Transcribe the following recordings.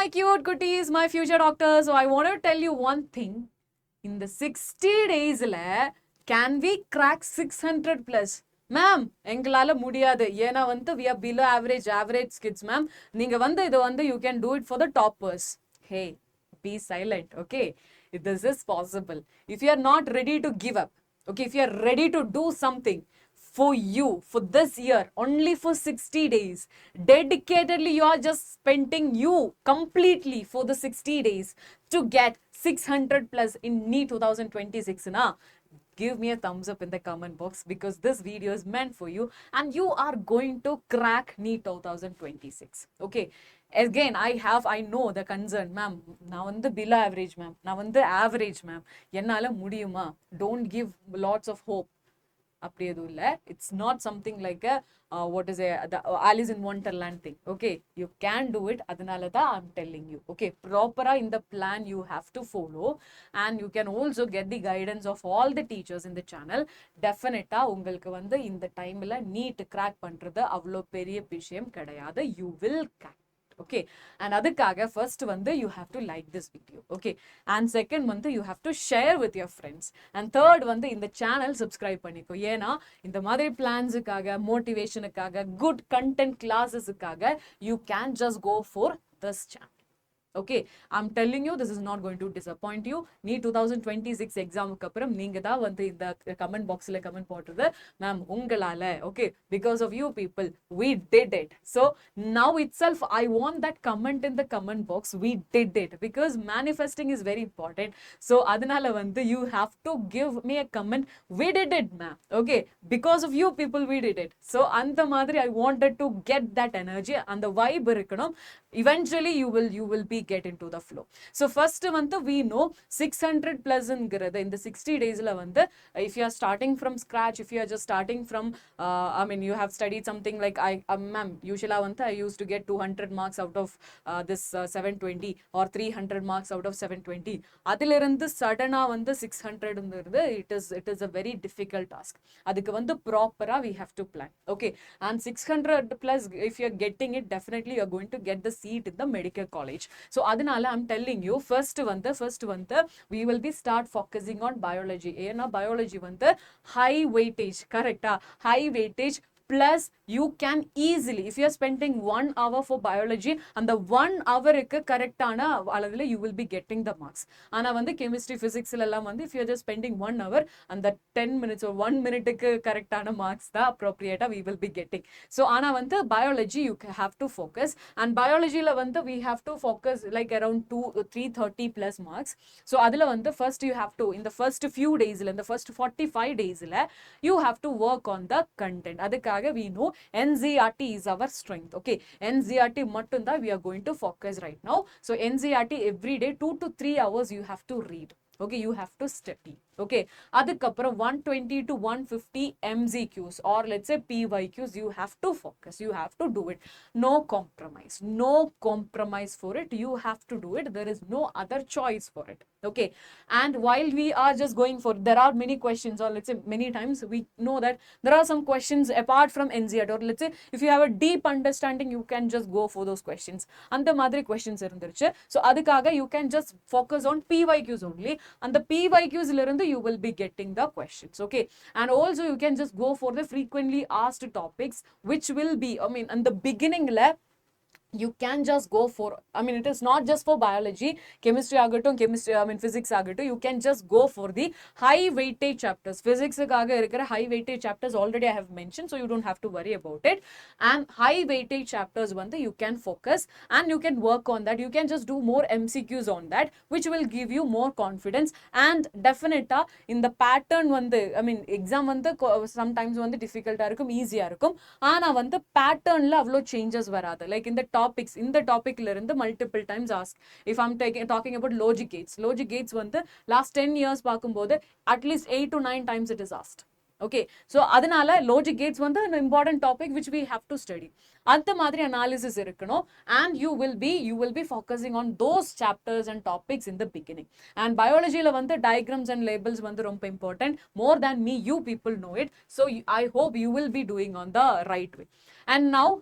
my cute cuties, my future doctors. So I want to tell you one thing. In the 60 days, can we crack 600 plus? Ma'am, எங்களால முடியாது ஏனா we are below average kids ma'am. நீங்க இது you can do it for the toppers. Hey, be silent, okay? This is possible. If you are not ready to give up, okay, if you are ready to do something for you, for this year, only for 60 days, dedicatedly you are just spending you completely for the 60 days to get 600 plus in NEET 2026, na? Give me a thumbs up in the comment box because this video is meant for you and you are going to crack NEET 2026. Okay. Again, I know the concern, ma'am. Now on the below average, ma'am. Now on the average, ma'am. Yennala mudiyuma. Don't give lots of hope. It's not something like a the Alice in Wonderland thing. Okay, you can do it. Adanalada I'm telling you. Okay, proper in the plan you have to follow, and you can also get the guidance of all the teachers in the channel. Definitely உங்களுக்கு வந்து இந்த டைம்ல NEET crack பண்றது அவ்ளோ பெரிய விஷயம் கிடையாது. You will crack. Okay, and அதுக்காக first you have to like this video, okay, and second you have to share with your friends, and third in the channel subscribe பண்ணிக்கோ. ஏனா இந்த மாதிரி பிளான்ஸ்க்காக மோட்டிவேஷனுக்காக good content classes-க்காக you can just go for this channel. Okay, I'm telling you, this is not going to disappoint you. NEET 2026 exam kapram neenga da inda comment box la comment போடுறது ma'am ungalala, okay, because of you people we did it. So now itself I want that comment in the comment box, we did it, because manifesting is very important. So adanala you have to give me a comment, we did it ma'am, okay, because of you people we did it. So andha madri I wanted to get that energy and the vibe irukkanum. Eventually you will be get into the flow. So first we know 600 plus in the 60 days la if you are starting from scratch, if you are just starting from I mean you have studied something like ma'am usually I used to get 200 marks out of this 720 or 300 marks out of 720. adilirundu sudden 600 it is a very difficult task. adukku proper we have to plan, okay, and 600 plus if you are getting it, definitely you are going to get the seat in the medical college. So adanala I'm telling you, first we will be start focusing on biology. Ena biology high weightage, correct? High weightage plus you can easily, if you are spending 1 hour for biology and the 1 hour correct ana alavila you will be getting the marks. Ana chemistry physics illa if you are just spending 1 hour and the 10 minutes or 1 minute correct ana marks da appropriate we will be getting. So ana biology you have to focus, and biology la we have to focus like around 330 plus marks. So adula first you have to, in the first few days in the first 45 days you have to work on the content. adukkaga we know NCERT is our strength, okay, NCERT mattum da we are going to focus right now. So NCERT every day 2 to 3 hours you have to read, okay, you have to study, okay. adukapram 120 to 150 MCQs or let's say PYQs you have to focus, you have to do it. No compromise for it, you have to do it. There is no other choice for it, okay. And while we are just going for, there are many questions, or let's say many times we know that there are some questions apart from NCERT, or let's say if you have a deep understanding you can just go for those questions. அந்த மாதிரி questions இருந்துருச்சு. So அதுக்காக you can just focus on PYQs only, and the PYQs irundhu you will be getting the questions, okay. And also you can just go for the frequently asked topics, which will be, I mean, in the beginning you can just go for, I mean, it is not just for biology, chemistry physics you can just go for the high weightage chapters. Physics high weightage chapters already I have mentioned, so you don't have to worry about it. And high weightage chapters you can focus and you can work on that. You can just do more MCQs on that, which will give you more confidence. And definitely in the pattern I mean exam sometimes difficult easy ஆனா pattern la avlo changes varada, like in the topics, in the topic la irundhu multiple times ask. If I'm talking about logic gates last 10 years paakumbodhu at least 8 to 9 times it is asked, okay. So adanala logic gates an important topic which we have to study. அந்த மாதிரி analysis இருக்கணும், and you will be focusing on those chapters and topics in the beginning. And biology la diagrams and labels ரொம்ப important, more than me you people know it. So I hope you will be doing on the right way. And now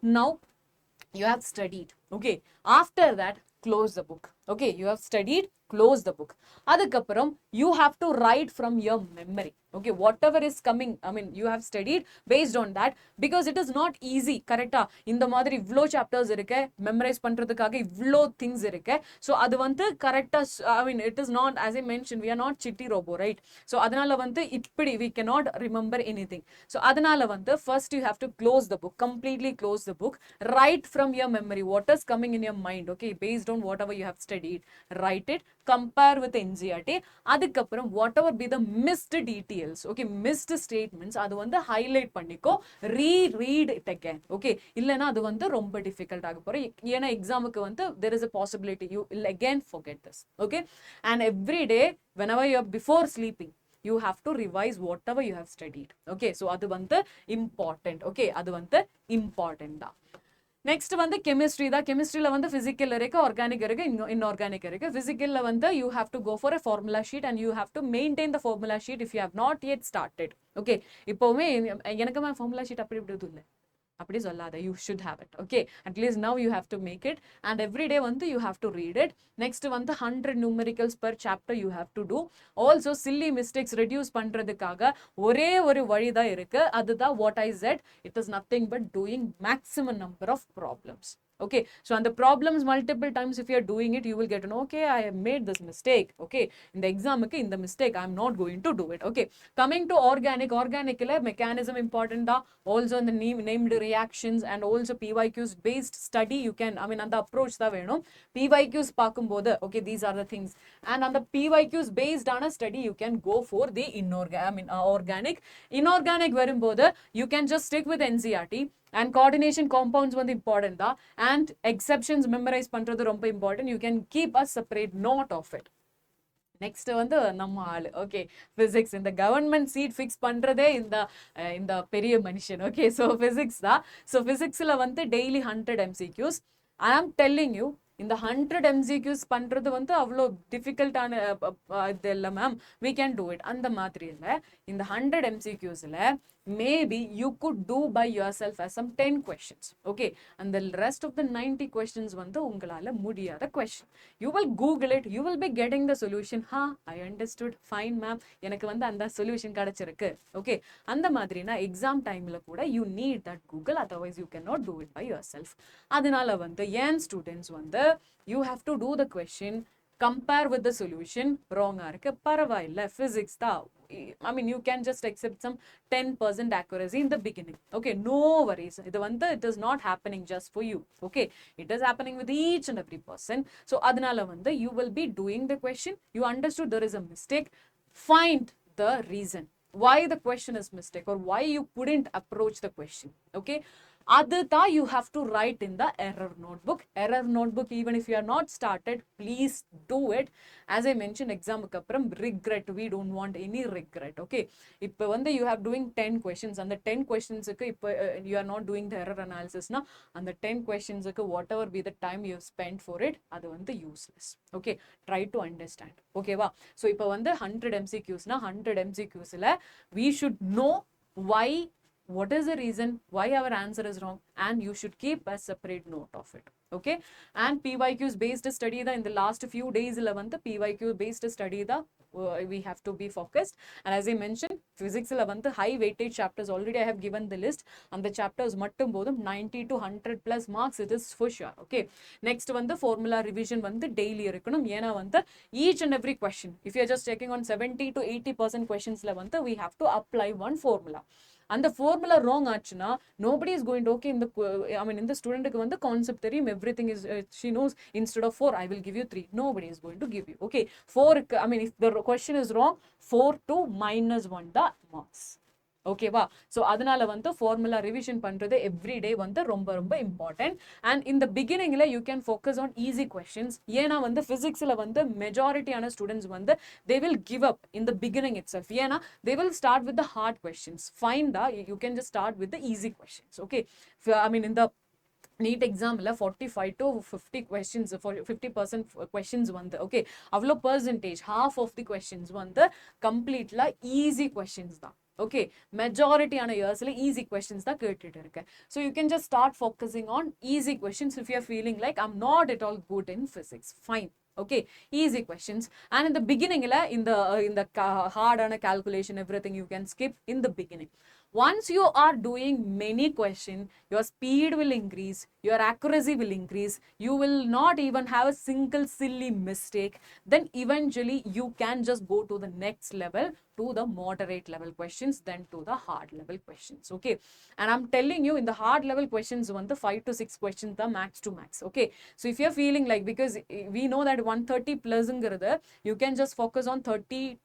you have studied, okay. After that close the book. Okay, you have studied, close the book. Adukapram you have to write from your memory. Okay, whatever is coming, I mean you have studied based on that, because it is not easy. Correct ah? இந்த மாதிரி இவ்ளோ chapters இருக்கு, memorize பண்றதுக்காக இவ்ளோ things இருக்கு. So அது வந்து correct ah, I mean it is not, as I mentioned, we are not chitty robo, right? So அதனால வந்து இப்படி we cannot remember anything. So அதனால வந்து first you have to close the book, completely close the book, write from your memory what is coming in your mind. Okay, based on whatever you have studied, write it, compare with NCERT. அதுக்கப்புறம் whatever be the missed details, okay, missed statements, அது வந்து highlight பண்ணிக்கோ, read it again. Okay, இல்லனா அது வந்து ரொம்ப difficult ஆக போற. ஏனா எக்ஸாமுக்கு வந்து there is a possibility you will again forget this. Okay, and every day whenever you are before sleeping, you have to revise whatever you have studied. Okay, so அது வந்து important. Okay, அது வந்து important தான். Next வந்து chemistry தான். கெமிஸ்ட்ரியில வந்து physical இருக்கு, organic இருக்கு, இன்ஆர்கானிக் இருக்கு. பிசிக்கல்ல வந்து you have to go for a formula sheet and you have to maintain the formula sheet if you have not yet started. Okay, இப்போவுமே எனக்கு formula sheet அப்படி இப்படி இல்லை, அப்படி சொல்லாத, you should have it. Okay, at least now you have to make it, and every day வந்து you have to read it. Next வந்து 100 numericals per chapter you have to do. Also silly mistakes reduce பண்றதுக்காக ஒரே ஒரு வழி தான் இருக்கு, அதுதான் what I said, it is nothing but doing maximum number of problems. Okay, so on the problems multiple times if you are doing it, you will get to know, okay, I have made this mistake. Okay, in the exam in the mistake I am not going to do it. Okay, coming to organic la mechanism important da, also in the named reactions and also PYQs based study you can, I mean and the approach da venum. PYQs paakumbodhu, okay, these are the things, and on the PYQs based on a study you can go for the organic. Inorganic varumbodhu you can just stick with NCERT, and coordination compounds வந்து important தான், and exceptions memorize பண்றது ரொம்ப important. You can keep a separate note of it. Next வந்து நம்ம ஆளு, okay, physics. இந்த government seat fix பண்றதே இந்த பெரிய மனுஷன். ஓகே, ஸோ பிசிக்ஸ் தான். ஸோ பிசிக்ஸ்ல வந்து டெய்லி 100 MCQs. ஐ ஆம் டெல்லிங் யூ, இந்த 100 MCQs பண்றது வந்து அவ்வளோ டிஃபிகல்ட்டான இது இல்லை ma'am, we can do it அந்த மாதிரி இல்லை. இந்த 100 MCQsல maybe you could do by yourself as some 10 questions. Okay, and the rest of the 90 questions வந்து உங்களால முடியாத question. You will Google it, you will be getting the solution. I understood, fine ma'am, எனக்கு வந்து அந்த solution கிடைச்சிருக்கு. Okay, அந்த மாதிரினா exam டைம்ல கூட you need that Google, otherwise you cannot do it by yourself. அதனால வந்து ஏன் ஸ்டூடெண்ட்ஸ் வந்து you have to do the question, compare with the solution. wrong இருக்கு, பரவாயில்லை, physics தான். I mean you can just accept some 10% accuracy in the beginning. Okay, no worries, இது வந்து it is not happening just for you. Okay, it is happening with each and every person. So அதனால வந்து you will be doing the question, you understood there is a mistake, find the reason why the question is mistake or why you couldn't approach the question. Okay, அதுதான் you have to write in the error notebook. Error notebook, even if you are not started, please do it. As I mentioned, examக்கு அப்புறம் regret, we don't want any regret. Okay, இப்போ வந்து you have doing 10 questions, அந்த 10 questionsக்கு இப்போ you are not doing the error analysis na, அந்த 10 questionsக்கு whatever be the time you have spent for it, அது வந்து useless. Okay, try to understand. Okay வா, so இப்போ வந்து 100 MCQs na, 100 MCQsல we should know why, what is the reason why our answer is wrong, and you should keep a separate note of it. Okay, and PYQs based study da, in the last few days la vandu PYQ based study da we have to be focused. And as I mentioned, physics la vandu high weightage chapters already I have given the list, and the chapters mattum bodum 90 to 100 plus marks, it is for sure. Okay, next vandu formula revision vandu daily irukanum, yena vandu each and every question, if you are just checking on 70 to 80% questions la vandu we have to apply one formula. அந்த formula wrong ஆச்சுன்னா nobody is going to, okay, இந்த I mean இந்த ஸ்டூடெண்ட்க்கு வந்து concept தெரியும், everything is she knows, instead of 4 I will give you 3, nobody is going to give you. Okay, 4, I mean if the question is wrong, 4 to -1 the marks. ஓகேவா, so அதனால வந்து formula revision பண்றது every day வந்து ரொம்ப ரொம்ப important. And இந்த பிகினிங்ல you can focus on easy questions. ஏன்னா வந்து பிசிக்ஸ்ல வந்து மெஜாரிட்டியான ஸ்டூடெண்ட்ஸ் வந்து they will give up in the beginning itself. ஏன்னா they will start with the hard questions. ஃபைண்டா you can just start with the easy questions. Okay, I mean இந்த NEET எக்ஸாம்ல 45 to 50 questions, 50% questions வந்து, okay, அவ்வளோ percentage half of the questions வந்து கம்ப்ளீட்ல easy questions தான். Okay, majority ஆன இயர்ஸ்ல easy questions தான் கேட்டுட்டு இருக்கேன். So you can just start focusing on easy questions if you're feeling like I'm not at all good in physics. Fine. Okay, easy questions. And in the beginning in the hard on a calculation, everything you can skip in the beginning. Once you are doing many questions, your speed will increase, your accuracy will increase, you will not even have a single silly mistake. Then eventually you can just go to the next level, to the moderate level questions, then to the hard level questions. Okay, and I'm telling you, in the hard level questions, 5 to 6 questions the max to max. Okay, so if you're feeling like, because we know that 130 plus you can just focus on 32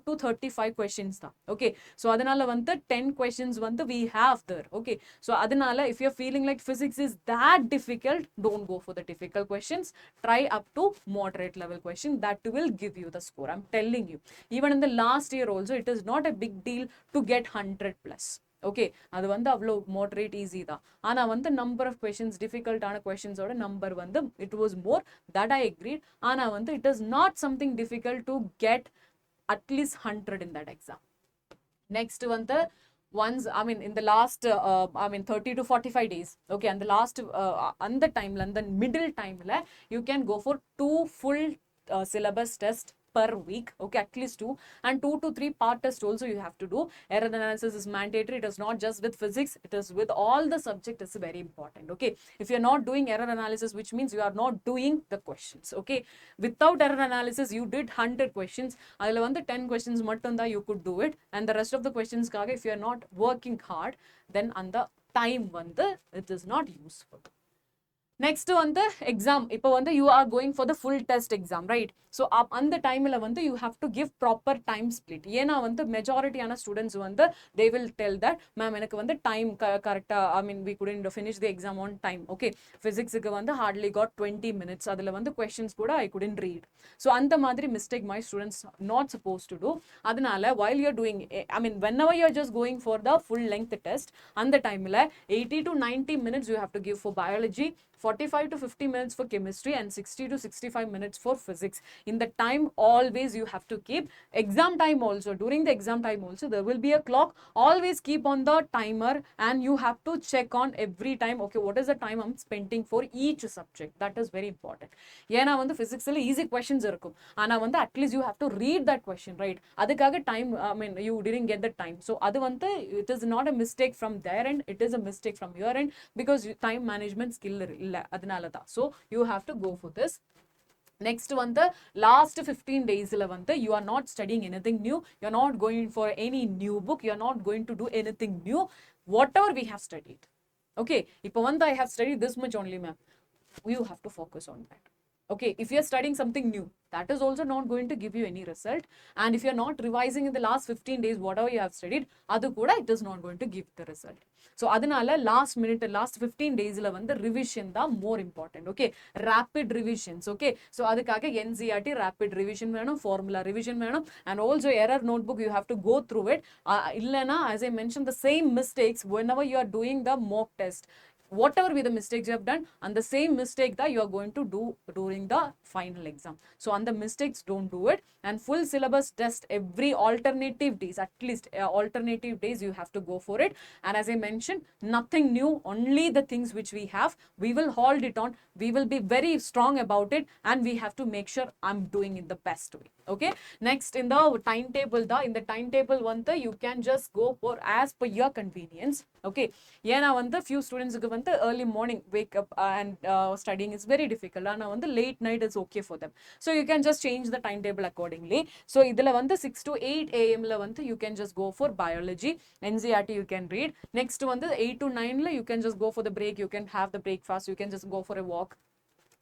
to 35 questions da. Okay, so adanala 10 questions we have there. Okay, so adanala if you're feeling like physics is that difficult, don't go for the difficult questions. Try up to moderate level question, that will give you the score. I'm telling you, even in the last year also, it is not a big deal to get 100 plus. Okay, அது அவ்வளோ moderate easy தான். ஆனா number of questions, difficult ஆன questions ஓட number it was more, that I agreed. ஆனா it is not something difficult to get at least 100 in that exam. Next once, I mean, in the last 30 to 45 days, okay, and the last and the time, and the middle time you can go for 2 full syllabus test per week. Okay, at least 2, and 2 to 3 part test also you have to do. Error analysis is mandatory. It is not just with physics, it is with all the subject. Is very important. Okay, if you are not doing error analysis, which means you are not doing the questions. Okay, without error analysis you did 100 questions, adula 10 questions mattum you could do it, and the rest of the questions kaga if you are not working hard, then and the time it is not useful. Next on the exam, இப்போ you are going for the full test exam, right? So அந்த டைம்ல you have to give proper time split. ஏனா majority ஆன students they will tell that ma'am எனக்கு time correct, I mean we couldn't finish the exam on time. Okay, physics க்கு hardly got 20 minutes, அதுல questions கூட I couldn't read. So அந்த மாதிரி mistake my students not supposed to do. அதனால while you're doing, I mean whenever you're just going for the full length test, அந்த டைம்ல 80 to 90 minutes you have to give for biology, 45 to 50 minutes for chemistry, and 60 to 65 minutes for physics. In the time, always you have to keep exam time also. During the exam time also, there will be a clock. Always keep on the timer, and you have to check on every time, okay, what is the time I'm spending for each subject. That is very important. ஏனா physics easy questions இருக்கும். ஆனா at least you have to read that question, right? அதுக்காக time, I mean you didn't get the time. So அது it is not a mistake from their end, it is a mistake from your end, because time management skill so you have to go for this. Next the last 15 days you are not studying anything new, you are not going for any new book, you are not going to do anything new. Whatever we have studied, okay, இப்போ I have studied this much only, ma'am, you have to focus on that. Okay, if you're studying something new, that is also not going to give you any result. And if you're not revising in the last 15 days whatever you have studied, adu kuda it is not going to give the result. So adanala last minute, last 15 days la revision da more important. Okay, rapid revisions. Okay, so adukkaga NCERT rapid revision venum, formula revision venum, and also error notebook you have to go through it. Illana, as I mentioned, the same mistakes whenever you are doing the mock test, whatever be the mistakes you have done, and the same mistake that you are going to do during the final exam. So on the mistakes, don't do it. And full syllabus test every alternative days, at least alternative days you have to go for it. And as I mentioned, nothing new, only the things which we have, we will hold it on, we will be very strong about it, and we have to make sure I'm doing it the best way. Okay, next in the timetable, in the timetable you can just go for as per your convenience. Okay, ஏனா few students early morning wake up and studying is very difficult, and late night is okay for them, so you can just change the timetable accordingly. So idla 6 to 8 am la you can just go for biology, NCERT you can read. Next 8 to 9 la you can just go for the break, you can have the breakfast, you can just go for a walk.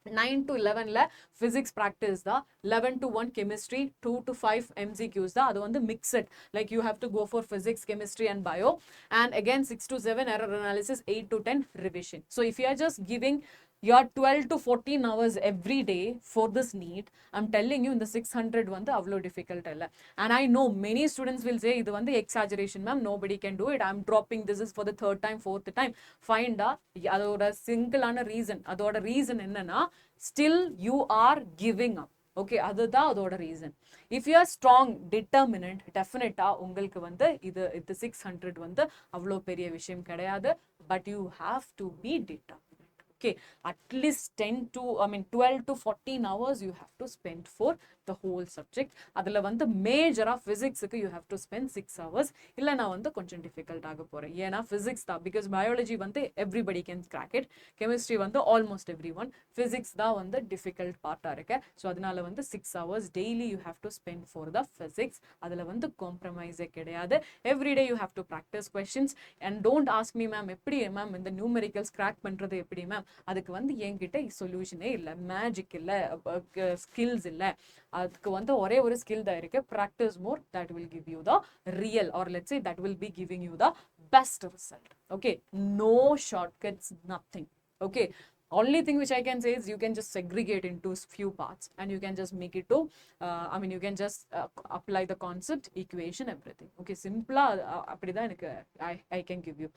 9 to 11 la physics practice da, 11 to 1 chemistry, 2 to 5 MCQs da, adu mixed, like you have to go for physics, chemistry and bio, and again 6 to 7 error analysis, 8 to 10 revision. So if you are just giving your 12 to 14 hours every day for this NEET, I'm telling you in the 600 avlo difficult illa. And I know many students will say idu exaggeration, ma'am, nobody can do it, I'm dropping, this is for the third time, fourth time. Find adoda single ana reason, adoda reason enna na, still you are giving up. Okay, அதுதான் அதோட reason. If you are strong determinant, டெஃபினட்டா உங்களுக்கு வந்து இது 600 வந்து அவ்வளோ பெரிய விஷயம் கிடையாது. But you have to be determinant. Okay, at least 12 to 14 hours you have to spend for the whole subject. அதுல வந்து மேஜரா பிசிக்ஸுக்கு you have to spend 6 hours. இல்ல நான் வந்து கொஞ்சம் டிஃபிகல்ட் ஆக போறேன். ஏன்னா பிசிக்ஸ் தான், பிகாஸ் பயாலஜி வந்து everybody can crack it, chemistry வந்து ஆல்மோஸ்ட் எவ்ரி ஒன், பிசிக்ஸ் தான் வந்து டிஃபிகல்ட் பார்ட்டா இருக்கு. ஸோ அதனால வந்து 6 hours daily you have to spend for the physics. அதுல வந்து காம்ப்ரமைஸே கிடையாது. Everyday you have to practice questions and don't ask me ma'am எப்படி மேம் இந்த நியூமெரிக்கல்ஸ் கிராக் பண்றது எப்படி மேம், அதுக்கு வந்து என்கிட்ட சொல்யூஷனே இல்லை, மேஜிக் இல்லை, ஸ்கில்ஸ் இல்லை. அதுக்கு வந்து ஒரே ஒரு ஸ்கில் தான் இருக்கு, practice more, that will give you the real, or let's say that will be giving you the best result. Okay, no shortcuts, nothing. Okay, only thing which I can say is you can just segregate into few parts and you can just make it to you can just apply the concept, equation, everything. Okay, simple appadida enakku I can give you.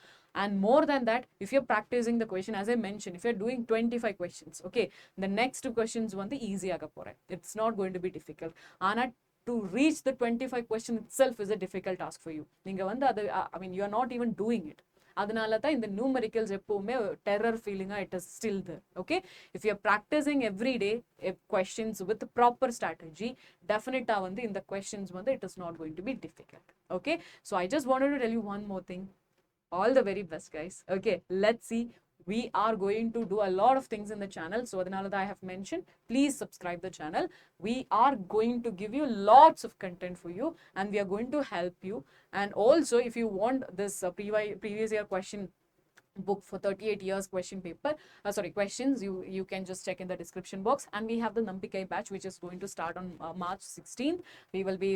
And more than that, if you're practicing the question, as I mentioned, if you're doing 25 questions, okay, the next questions வந்து easy ஆக போறேன். It's not going to be difficult. ஆனா to reach the 25 question itself is a difficult task for you. நீங்க வந்து அது you are not even doing it. அதனால தான் இந்த நியூமெரிக்கல்ஸ் எப்பவுமே டெரர் ஃபீலிங்கா it is still there. Okay, if you are practising every day questions with proper strategy, டெஃபினட்டா வந்து இந்த கொஸ்டின்ஸ் வந்து it is not going to be difficult. Okay, so I just wanted to tell you one more thing. All the very best, guys. Okay, let's see. We are going to do a lot of things in the channel, so adanal I have mentioned, please subscribe the channel. We are going to give you lots of content for you and we are going to help you. And also if you want this previous year question book for 38 years question paper, questions, you can just check in the description box. And we have the Nambikai batch which is going to start on March 16th. We will be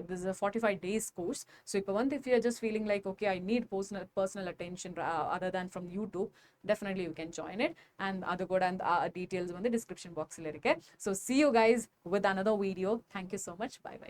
this is a 45 days course. So if you are just feeling like okay, I need personal attention other than from YouTube, definitely you can join it. And other good and details on the description box la irukke. So see you guys with another video. Thank you so much. Bye bye.